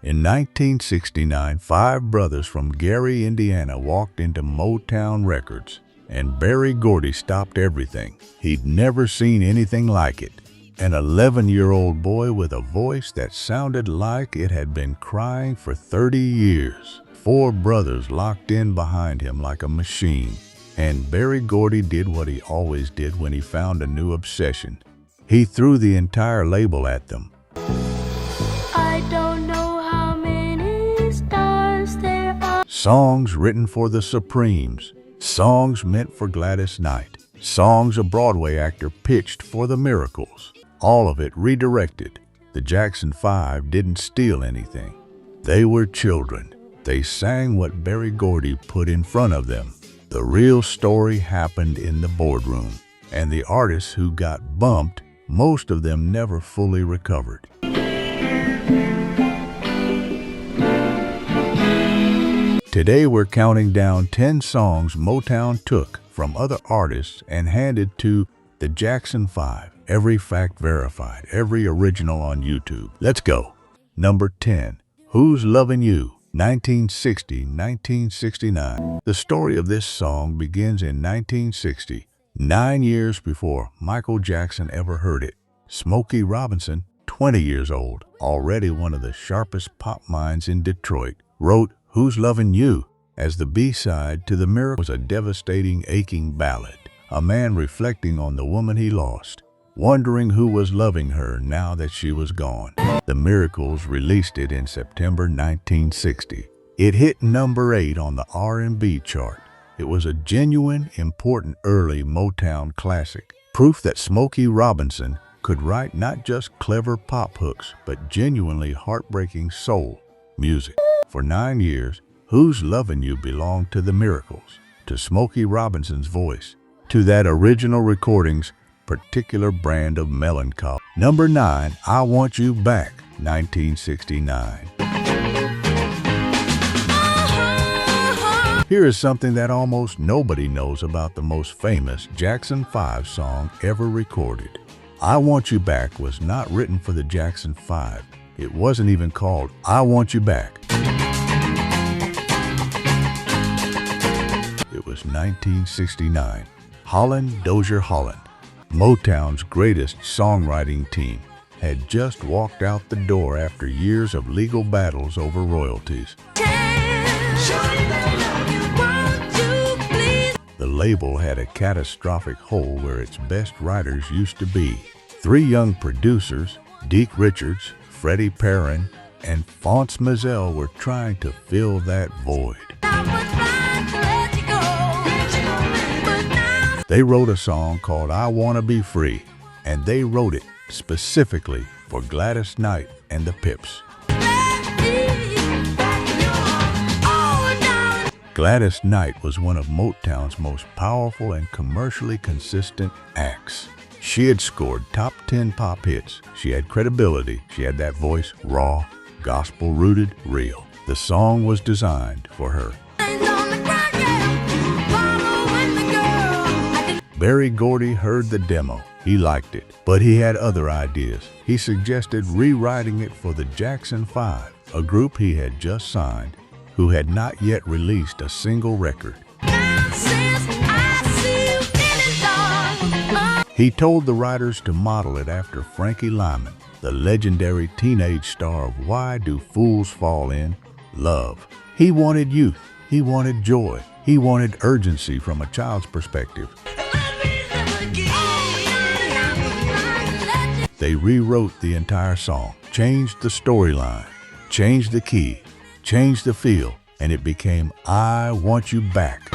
In 1969, 5 brothers from Gary, Indiana walked into Motown Records, and Berry Gordy stopped everything. He'd never seen anything like it. An 11-year-old boy with a voice that sounded like it had been crying for 30 years. 4 brothers locked in behind him like a machine, and Berry Gordy did what he always did when he found a new obsession. He threw the entire label at them. I don't know how many stars there are. Songs written for the Supremes, songs meant for Gladys Knight, songs a Broadway actor pitched for the Miracles. All of it redirected. The Jackson 5 didn't steal anything. They were children. They sang what Berry Gordy put in front of them. The real story happened in the boardroom, and the artists who got bumped, most of them never fully recovered. Today we're counting down 10 songs Motown took from other artists and handed to the Jackson 5. Every fact verified, every original on YouTube. Let's go. Number 10, Who's Lovin' You? 1960-1969. The story of this song begins in 1960, 9 years before Michael Jackson ever heard it. Smokey Robinson, 20 years old, already one of the sharpest pop minds in Detroit, wrote Who's Lovin' You as the B-side to The Miracle. Was a devastating, aching ballad. A man reflecting on the woman he lost, wondering who was loving her now that she was gone. The Miracles released it in September 1960. It hit number 8 on the R&B chart. It was a genuine, important early Motown classic, proof that Smokey Robinson could write not just clever pop hooks, but genuinely heartbreaking soul music. For 9 years, Who's Lovin' You belonged to the Miracles, to Smokey Robinson's voice, to that original recording's particular brand of melancholy. Number 9, I Want You Back, 1969. Here is something that almost nobody knows about the most famous Jackson 5 song ever recorded. I Want You Back was not written for the Jackson 5. It wasn't even called I Want You Back. It was 1969. Holland Dozier Holland, Motown's greatest songwriting team, had just walked out the door after years of legal battles over royalties. The label had a catastrophic hole where its best writers used to be. 3 young producers, Deke Richards, Freddie Perrin, and Phonce Mizell, were trying to fill that void. They wrote a song called I Wanna Be Free, and they wrote it specifically for Gladys Knight and the Pips. Gladys Knight was one of Motown's most powerful and commercially consistent acts. She had scored top 10 pop hits. She had credibility. She had that voice, raw, gospel-rooted, real. The song was designed for her. Berry Gordy heard the demo. He liked it, but he had other ideas. He suggested rewriting it for the Jackson 5, a group he had just signed, who had not yet released a single record. He told the writers to model it after Frankie Lyman, the legendary teenage star of Why Do Fools Fall In Love. He wanted youth. He wanted joy. He wanted urgency from a child's perspective. They rewrote the entire song, changed the storyline, changed the key, changed the feel, and it became I Want You Back.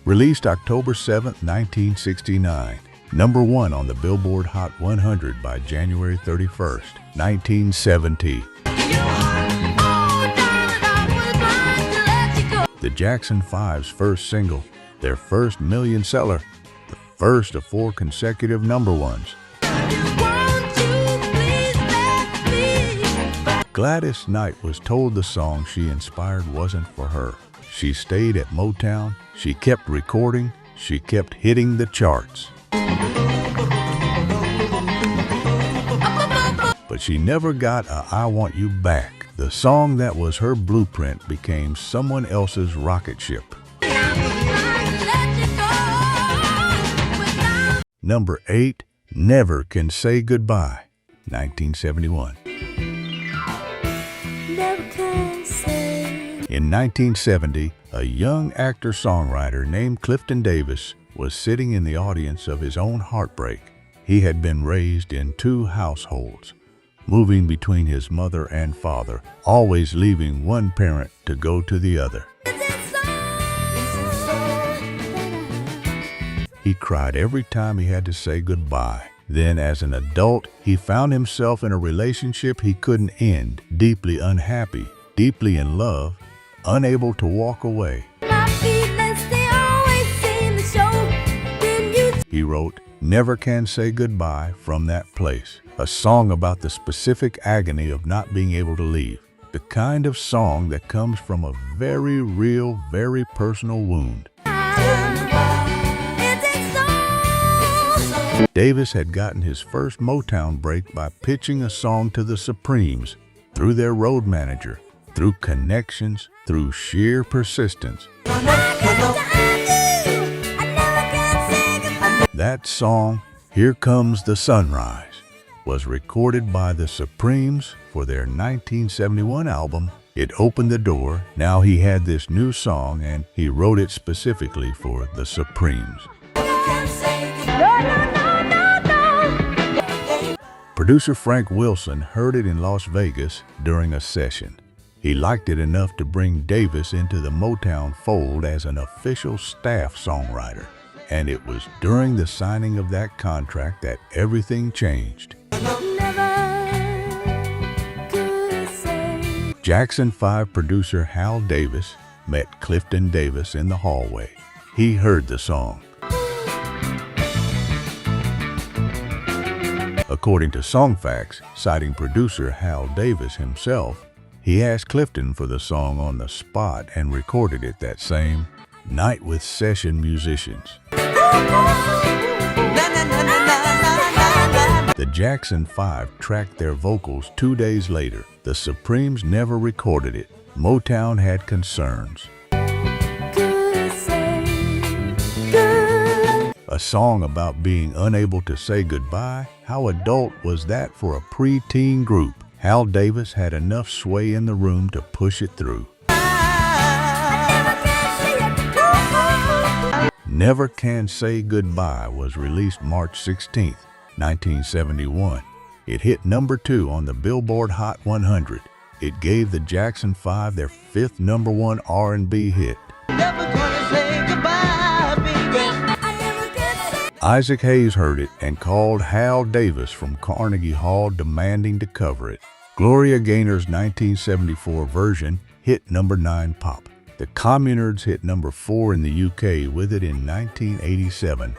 Released October 7, 1969. Number 1 on the Billboard Hot 100 by January 31st, 1970. The Jackson 5's first single, their first million seller, the first of 4 consecutive number 1s. Gladys Knight was told the song she inspired wasn't for her. She stayed at Motown, she kept recording, she kept hitting the charts. but she never got a I Want You Back. The song that was her blueprint became someone else's rocket ship. Number 8, Never Can Say Goodbye, 1971. Never can say. In 1970, a young actor-songwriter named Clifton Davis was sitting in the audience of his own heartbreak. He had been raised in 2 households, moving between his mother and father, always leaving one parent to go to the other. He cried every time he had to say goodbye. Then, as an adult, he found himself in a relationship he couldn't end, deeply unhappy, deeply in love, unable to walk away. He wrote, Never Can Say Goodbye from that place, a song about the specific agony of not being able to leave, the kind of song that comes from a very real, very personal wound. Davis had gotten his first Motown break by pitching a song to the Supremes, through their road manager, through connections, through sheer persistence. That song, Here Comes the Sunrise, was recorded by the Supremes for their 1971 album. It opened the door. Now he had this new song, and he wrote it specifically for the Supremes. Producer Frank Wilson heard it in Las Vegas during a session. He liked it enough to bring Davis into the Motown fold as an official staff songwriter. And it was during the signing of that contract that everything changed. Jackson 5 producer Hal Davis met Clifton Davis in the hallway. He heard the song. According to Songfacts, citing producer Hal Davis himself, he asked Clifton for the song on the spot and recorded it that same night with session musicians. The Jackson 5 tracked their vocals 2 days later. The Supremes never recorded it. Motown had concerns. A song about being unable to say goodbye? How adult was that for a pre-teen group? Hal Davis had enough sway in the room to push it through. Never Can Say Goodbye was released March 16, 1971. It hit number 2 on the Billboard Hot 100. It gave the Jackson 5 their 5th number 1 R&B hit. Isaac Hayes heard it and called Hal Davis from Carnegie Hall demanding to cover it. Gloria Gaynor's 1974 version hit number 9 pop. The Communards hit number 4 in the UK with it in 1987.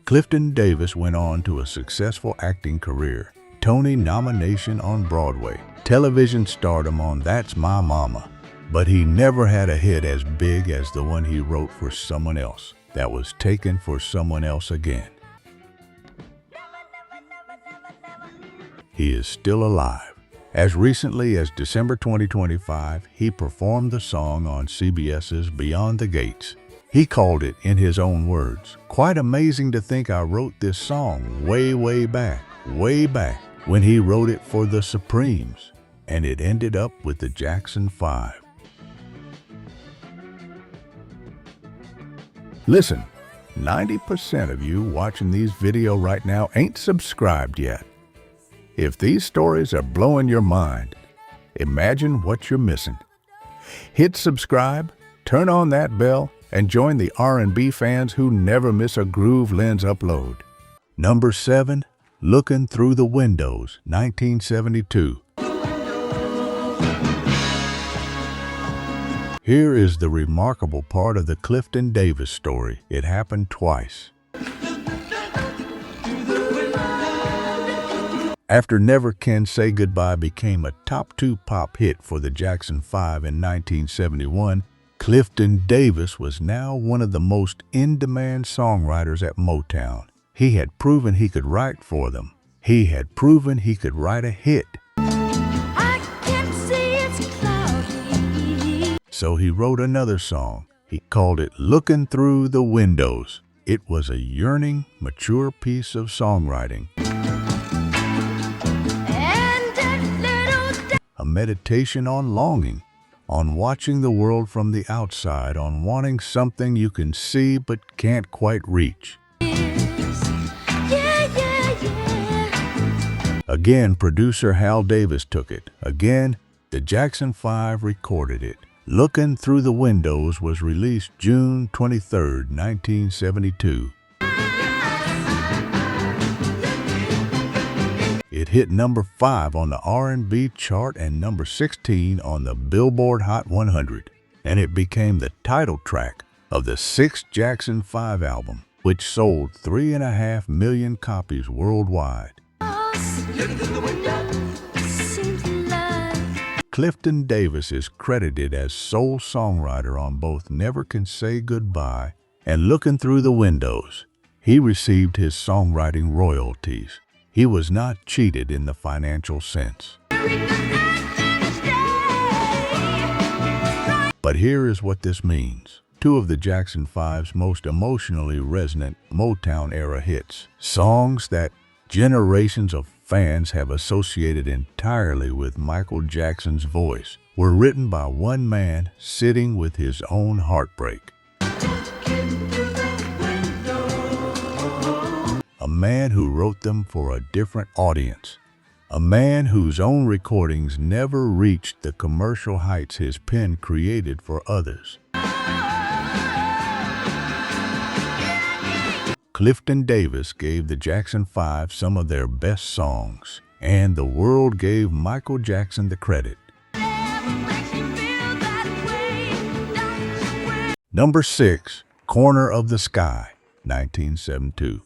Clifton Davis went on to a successful acting career, Tony nomination on Broadway, television stardom on That's My Mama. But he never had a hit as big as the one he wrote for someone else that was taken for someone else again. He is still alive. As recently as December 2025, he performed the song on CBS's Beyond the Gates. He called it, in his own words, "Quite amazing to think I wrote this song way back, when he wrote it for the Supremes, and it ended up with the Jackson 5. Listen, 90% of you watching these videos right now ain't subscribed yet. If these stories are blowing your mind, imagine what you're missing. Hit subscribe, turn on that bell, and join the R&B fans who never miss a Groove Lens upload. Number 7, Looking Through the Windows, 1972. Here is the remarkable part of the Clifton Davis story. It happened twice. After Never Can Say Goodbye became a top 2 pop hit for the Jackson 5 in 1971, Clifton Davis was now one of the most in-demand songwriters at Motown. He had proven he could write for them. He had proven he could write a hit. I can see it's cloudy. So he wrote another song. He called it Looking Through the Windows. It was a yearning, mature piece of songwriting. A meditation on longing, on watching the world from the outside, on wanting something you can see but can't quite reach. Again, producer Hal Davis took it. Again, the Jackson 5 recorded it. Looking Through the Windows was released June 23, 1972. It hit number 5 on the R&B chart and number 16 on the Billboard Hot 100, and it became the title track of the 6th Jackson 5 album, which sold 3.5 million copies worldwide. Clifton Davis is credited as sole songwriter on both Never Can Say Goodbye and Looking Through the Windows. He received his songwriting royalties. He was not cheated in the financial sense. But here is what this means. Two of the Jackson 5's most emotionally resonant Motown-era hits, songs that generations of fans have associated entirely with Michael Jackson's voice, were written by one man sitting with his own heartbreak. A man who wrote them for a different audience. A man whose own recordings never reached the commercial heights his pen created for others. Clifton Davis gave the Jackson 5 some of their best songs, and the world gave Michael Jackson the credit. Number 6, Corner of the Sky, 1972.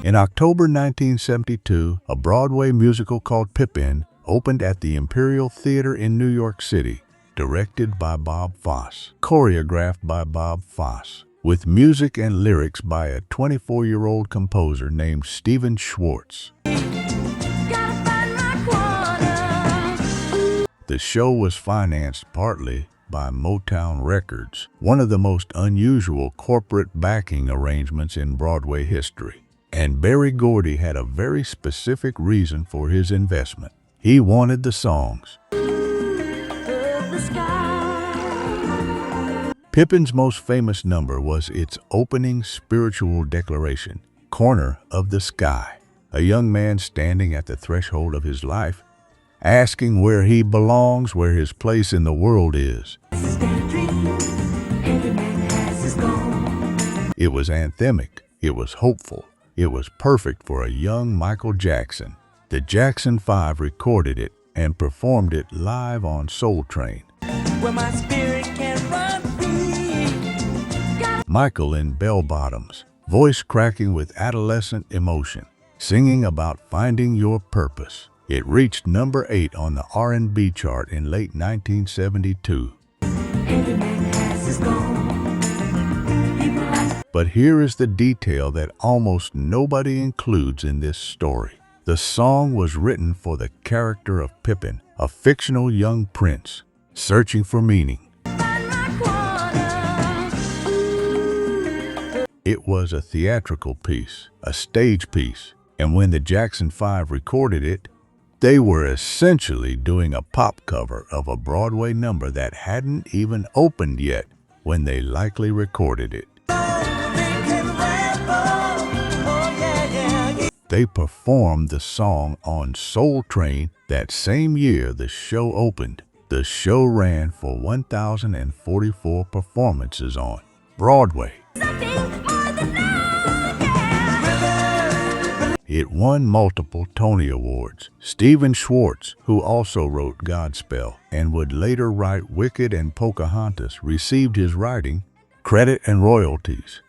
In October 1972, a Broadway musical called Pippin opened at the Imperial Theater in New York City. Directed by Bob Fosse, choreographed by Bob Fosse, with music and lyrics by a 24-year-old composer named Stephen Schwartz. The show was financed partly by Motown Records, one of the most unusual corporate backing arrangements in Broadway history. And Berry Gordy had a very specific reason for his investment. He wanted the songs. Pippin's most famous number was its opening spiritual declaration, Corner of the Sky. A young man standing at the threshold of his life, asking where he belongs, where his place in the world is. It was anthemic, it was hopeful, it was perfect for a young Michael Jackson. The Jackson 5 recorded it and performed it live on Soul Train. Where my spirit can run free. Michael in bell-bottoms, voice cracking with adolescent emotion, singing about finding your purpose. It reached number 8 on the R&B chart in late 1972. But here is the detail that almost nobody includes in this story. The song was written for the character of Pippin, a fictional young prince searching for meaning. It was a theatrical piece, a stage piece, and when the Jackson 5 recorded it, they were essentially doing a pop cover of a Broadway number that hadn't even opened yet when they likely recorded it. They performed the song on Soul Train that same year the show opened. The show ran for 1,044 performances on Broadway. It won multiple Tony Awards. Stephen Schwartz, who also wrote Godspell and would later write Wicked and Pocahontas, received his writing credit and royalties.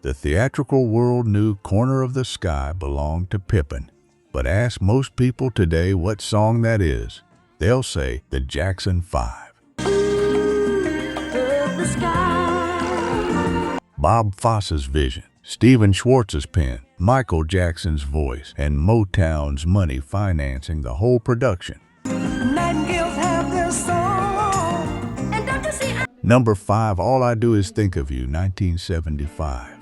The theatrical world knew Corner of the Sky belonged to Pippin, but ask most people today what song that is, they'll say the Jackson 5. the sky. Bob Fosse's vision, Stephen Schwartz's pen, Michael Jackson's voice, and Motown's money financing the whole production. Nightingales have their song. And don't you see? Number 5, All I Do Is Think of You, 1975.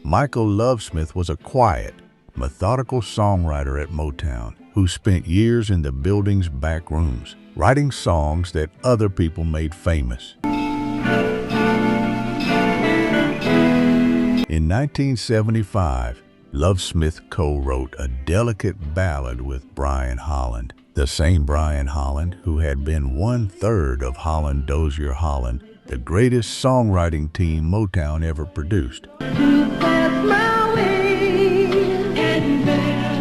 Michael Lovesmith was a quiet, methodical songwriter at Motown who spent years in the building's back rooms, writing songs that other people made famous. In 1975, Lovesmith co-wrote a delicate ballad with Brian Holland, the same Brian Holland who had been 1/3 of Holland Dozier Holland, the greatest songwriting team Motown ever produced.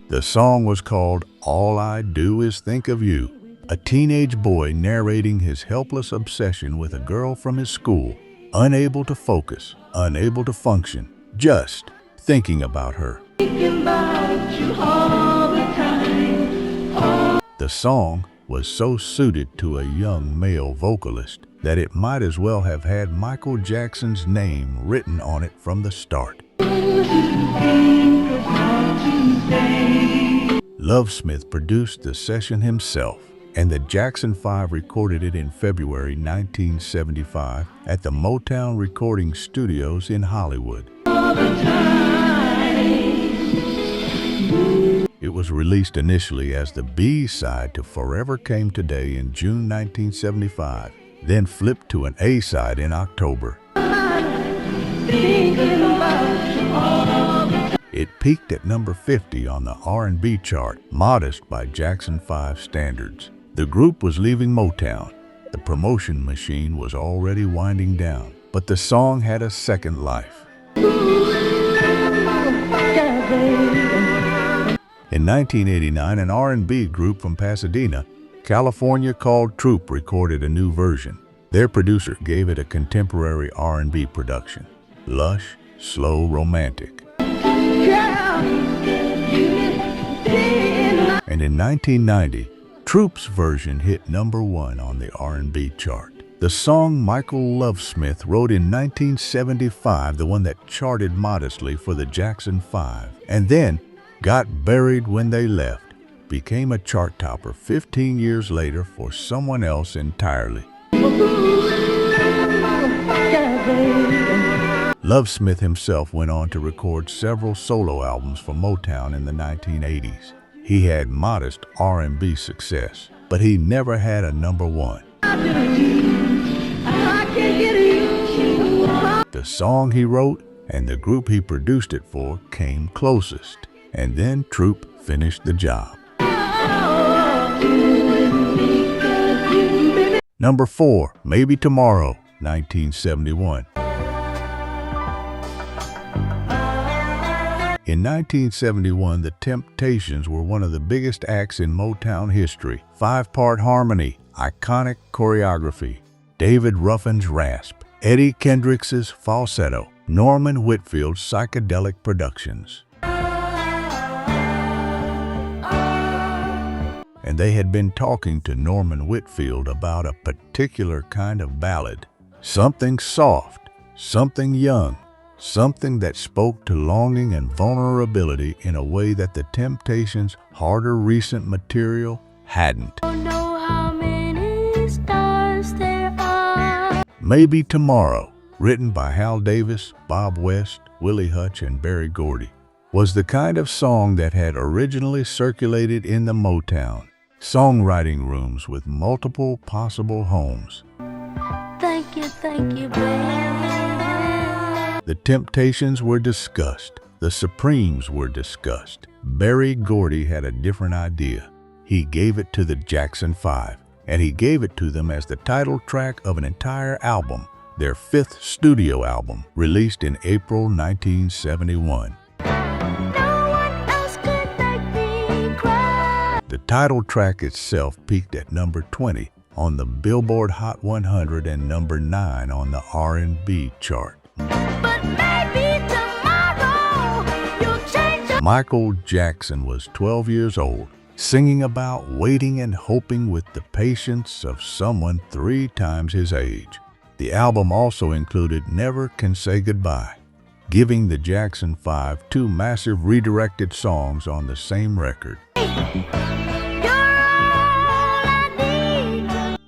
The song was called All I Do Is Think of You, a teenage boy narrating his helpless obsession with a girl from his school, unable to focus, unable to function, just thinking about her. The song was so suited to a young male vocalist that it might as well have had Michael Jackson's name written on it from the start. Lovesmith produced the session himself, and the Jackson 5 recorded it in February 1975 at the Motown Recording Studios in Hollywood. It was released initially as the B-side to Forever Came Today in June 1975, then flipped to an A-side in October. It peaked at number 50 on the R&B chart, modest by Jackson 5 standards. The group was leaving Motown. The promotion machine was already winding down, but the song had a second life. In 1989, an R&B group from Pasadena, California called Troop recorded a new version. Their producer gave it a contemporary R&B production, lush, slow, romantic. And in 1990, Troop's version hit number 1 on the R&B chart. The song Michael Lovesmith wrote in 1975, the one that charted modestly for the Jackson 5, and then got buried when they left, became a chart topper 15 years later for someone else entirely. Lovesmith himself went on to record several solo albums for Motown in the 1980s. He had modest R&B success, but he never had a number 1. The song he wrote and the group he produced it for came closest, and then Troop finished the job. Number 4, Maybe Tomorrow, 1971. In 1971, the Temptations were one of the biggest acts in Motown history. 5-part harmony, iconic choreography, David Ruffin's rasp, Eddie Kendricks's falsetto, Norman Whitfield's psychedelic productions. And they had been talking to Norman Whitfield about a particular kind of ballad, something soft, something young, something that spoke to longing and vulnerability in a way that the Temptations' harder recent material hadn't. Don't know how many stars there are. Maybe Tomorrow, written by Hal Davis, Bob West, Willie Hutch, and Berry Gordy, was the kind of song that had originally circulated in the Motown songwriting rooms with multiple possible homes. Thank you, baby. The Temptations were discussed. The Supremes were discussed. Berry Gordy had a different idea. He gave it to the Jackson 5, and he gave it to them as the title track of an entire album, their 5th studio album, released in April 1971. No one else could make me cry. The title track itself peaked at number 20 on the Billboard Hot 100 and number 9 on the R&B chart. But maybe tomorrow you'll change your... Michael Jackson was 12 years old singing about waiting and hoping with the patience of someone 3 times his age. The album also included Never Can Say Goodbye, giving the Jackson 5 2 massive redirected songs on the same record.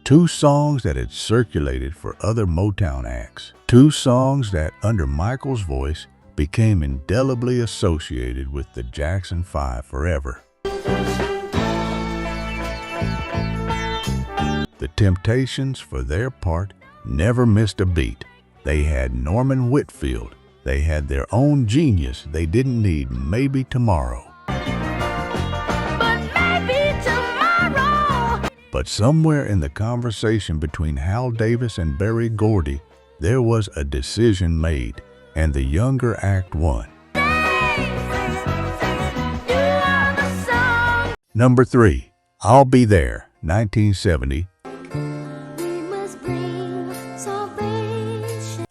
2 songs that had circulated for other Motown acts. 2 songs that, under Michael's voice, became indelibly associated with the Jackson 5 forever. The Temptations, for their part, never missed a beat. They had Norman Whitfield. They had their own genius. They didn't need Maybe Tomorrow. But somewhere in the conversation between Hal Davis and Berry Gordy, there was a decision made, and the younger act won. Number 3, I'll Be There, 1970.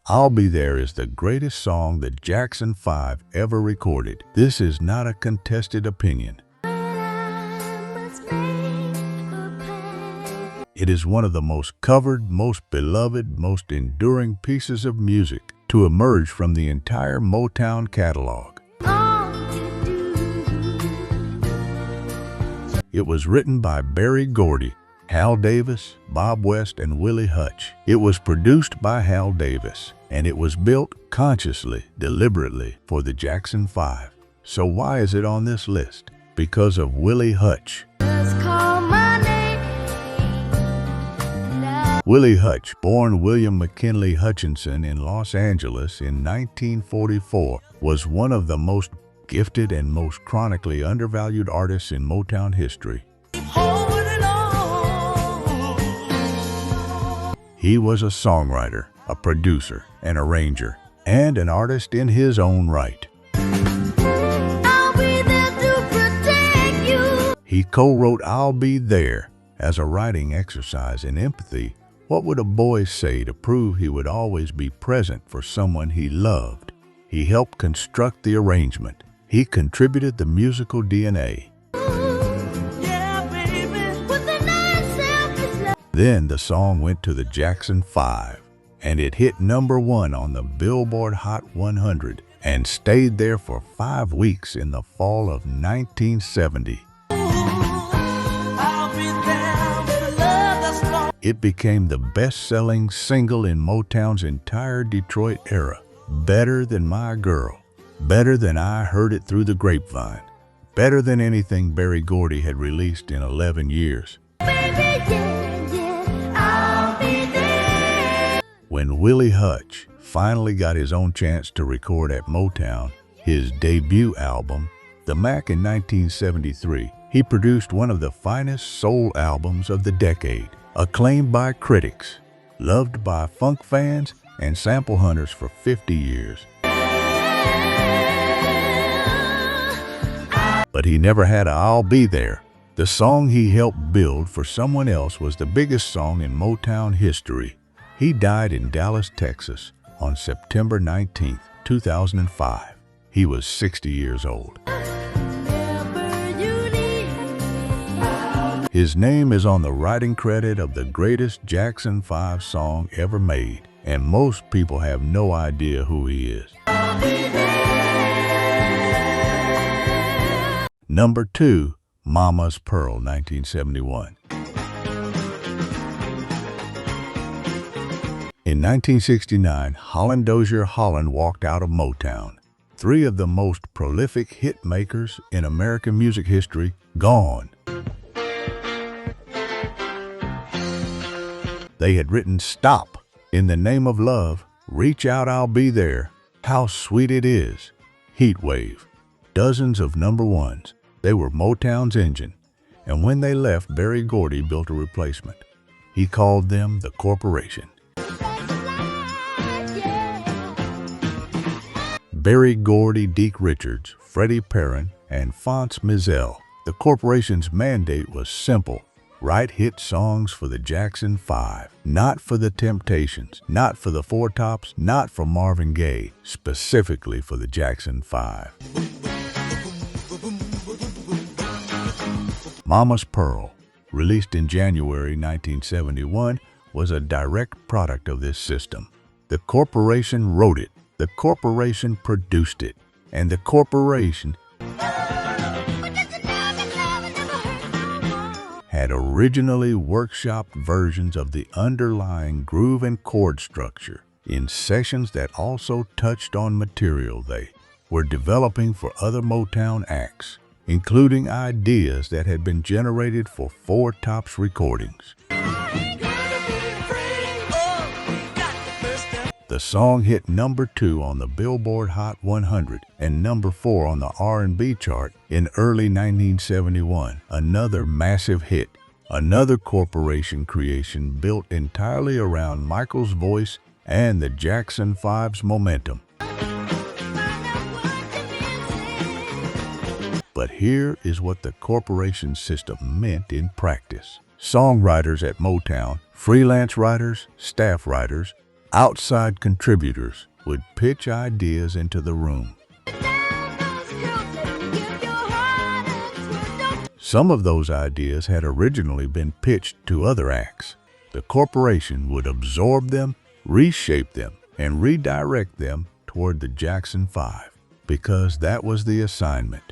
I'll Be There is the greatest song the Jackson 5 ever recorded. This is not a contested opinion. It is one of the most covered, most beloved, most enduring pieces of music to emerge from the entire Motown catalog. It was written by Berry Gordy, Hal Davis, Bob West, and Willie Hutch. It was produced by Hal Davis, and it was built consciously, deliberately for the Jackson 5. So why is it on this list? Because of Willie Hutch. Willie Hutch, born William McKinley Hutchinson in Los Angeles in 1944, was one of the most gifted and most chronically undervalued artists in Motown history. He was a songwriter, a producer, an arranger, and an artist in his own right. He co-wrote I'll Be There as a writing exercise in empathy. What would a boy say to prove he would always be present for someone he loved? He helped construct the arrangement. He contributed the musical DNA. Then the song went to the Jackson 5, and it hit number 1 on the Billboard Hot 100 and stayed there for 5 weeks in the fall of 1970. It became the best-selling single in Motown's entire Detroit era. Better than My Girl. Better than I Heard It Through the Grapevine. Better than anything Berry Gordy had released in 11 years. When Willie Hutch finally got his own chance to record at Motown, his debut album, The Mac, in 1973, he produced one of the finest soul albums of the decade, acclaimed by critics, loved by funk fans and sample hunters for 50 years. But he never had a I'll Be There. The song he helped build for someone else was the biggest song in Motown history. He died in Dallas, Texas on September 19, 2005. He was 60 years old. His name is on the writing credit of the greatest Jackson 5 song ever made, and most people have no idea who he is. Number 2, Mama's Pearl, 1971. In 1969, Holland Dozier Holland walked out of Motown. 3 of the most prolific hit makers in American music history gone. They had written Stop, In the Name of Love, Reach Out, I'll Be There, How Sweet It Is, Heat Wave, dozens of number 1s. They were Motown's engine, and when they left, Berry Gordy built a replacement. He called them the Corporation. Berry Gordy, Deke Richards, Freddie Perrin, and Phonce Mizell. The Corporation's mandate was simple. Write hit songs for the Jackson 5, not for the Temptations, not for the Four Tops, not for Marvin Gaye, specifically for the Jackson 5. Mama's Pearl, released in January 1971, was a direct product of this system. The corporation wrote it, the corporation produced it, and the corporation had originally workshopped versions of the underlying groove and chord structure in sessions that also touched on material they were developing for other Motown acts, including ideas that had been generated for Four Tops recordings. The song hit number 2 on the Billboard Hot 100 and number 4 on the R&B chart in early 1971, another massive hit, another corporation creation built entirely around Michael's voice and the Jackson 5's momentum. But here is what the corporation system meant in practice. Songwriters at Motown, freelance writers, staff writers, outside contributors would pitch ideas into the room. Some of those ideas had originally been pitched to other acts. The corporation would absorb them, reshape them, and redirect them toward the Jackson 5, because that was the assignment.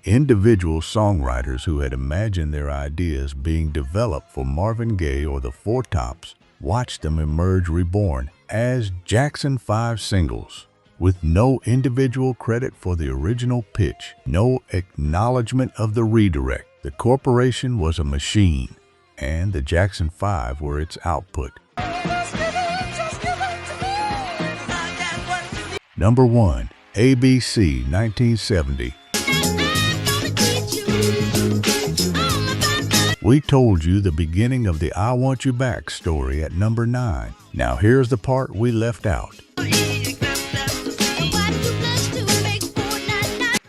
Individual songwriters who had imagined their ideas being developed for Marvin Gaye or the Four Tops watched them emerge reborn as Jackson 5 singles, with no individual credit for the original pitch, no acknowledgement of the redirect. The corporation was a machine, and the Jackson 5 were its output. Number 1, ABC 1970. We told you the beginning of the I Want You Back story at number 9. Now here's the part we left out.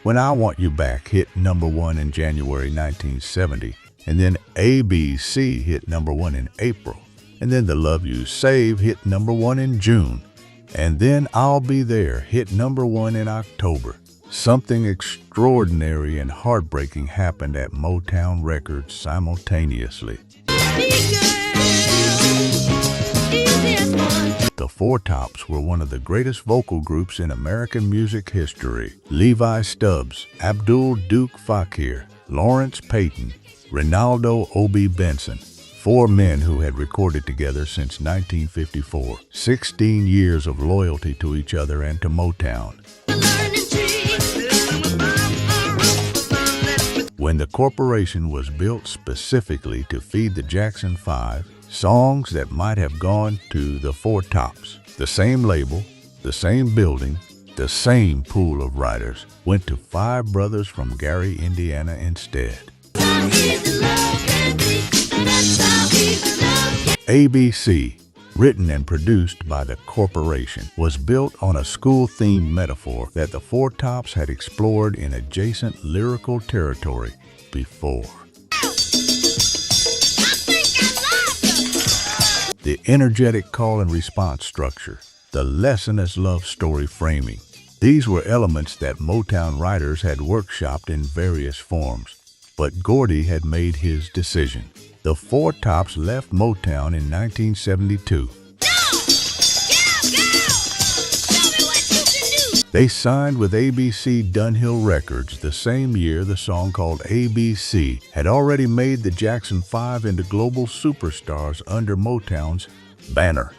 When I Want You Back hit number 1 in January 1970, and then ABC hit number 1 in April, and then The Love You Save hit number 1 in June, and then I'll Be There hit number 1 in October. Something extraordinary and heartbreaking happened at Motown Records simultaneously. The Four Tops were one of the greatest vocal groups in American music history. Levi Stubbs, Abdul Duke Fakir, Lawrence Payton, Ronaldo Obi Benson, 4 men who had recorded together since 1954. 16 years of loyalty to each other and to Motown. When the corporation was built specifically to feed the Jackson 5, songs that might have gone to the Four Tops, the same label, the same building, the same pool of writers, went to 5 brothers from Gary, Indiana instead. ABC, written and produced by the corporation, was built on a school-themed metaphor that the Four Tops had explored in adjacent lyrical territory before. The energetic call and response structure, the lesson as love story framing, these were elements that Motown writers had workshopped in various forms, but Gordy had made his decision. The Four Tops left Motown in 1972. They signed with ABC Dunhill Records the same year the song called ABC had already made the Jackson 5 into global superstars under Motown's banner.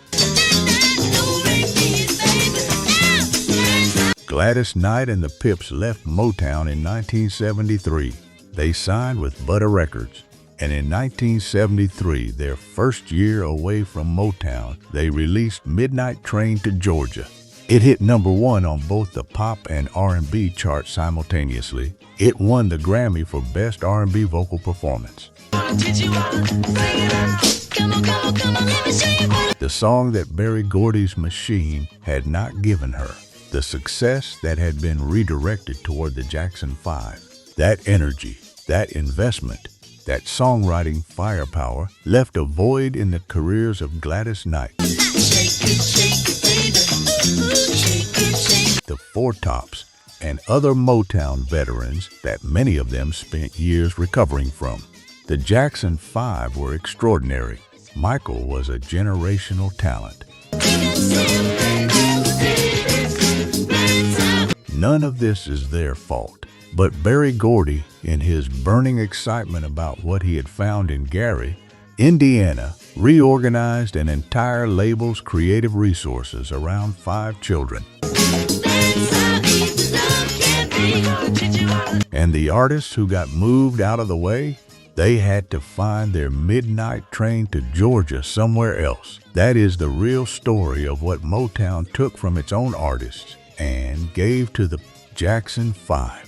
Gladys Knight and the Pips left Motown in 1973. They signed with Butter Records. And in 1973, their first year away from Motown, they released Midnight Train to Georgia. It hit number 1 on both the pop and R&B charts simultaneously. It won the Grammy for Best R&B Vocal Performance. The song that Berry Gordy's machine had not given her, the success that had been redirected toward the Jackson 5, that energy, that investment, that songwriting firepower left a void in the careers of Gladys Knight. The Four Tops and other Motown veterans that many of them spent years recovering from. The Jackson 5 were extraordinary. Michael was a generational talent. None of this is their fault, but Berry Gordy, in his burning excitement about what he had found in Gary, Indiana, reorganized an entire label's creative resources around 5 children. And the artists who got moved out of the way, they had to find their midnight train to Georgia somewhere else. That is the real story of what Motown took from its own artists and gave to the Jackson 5.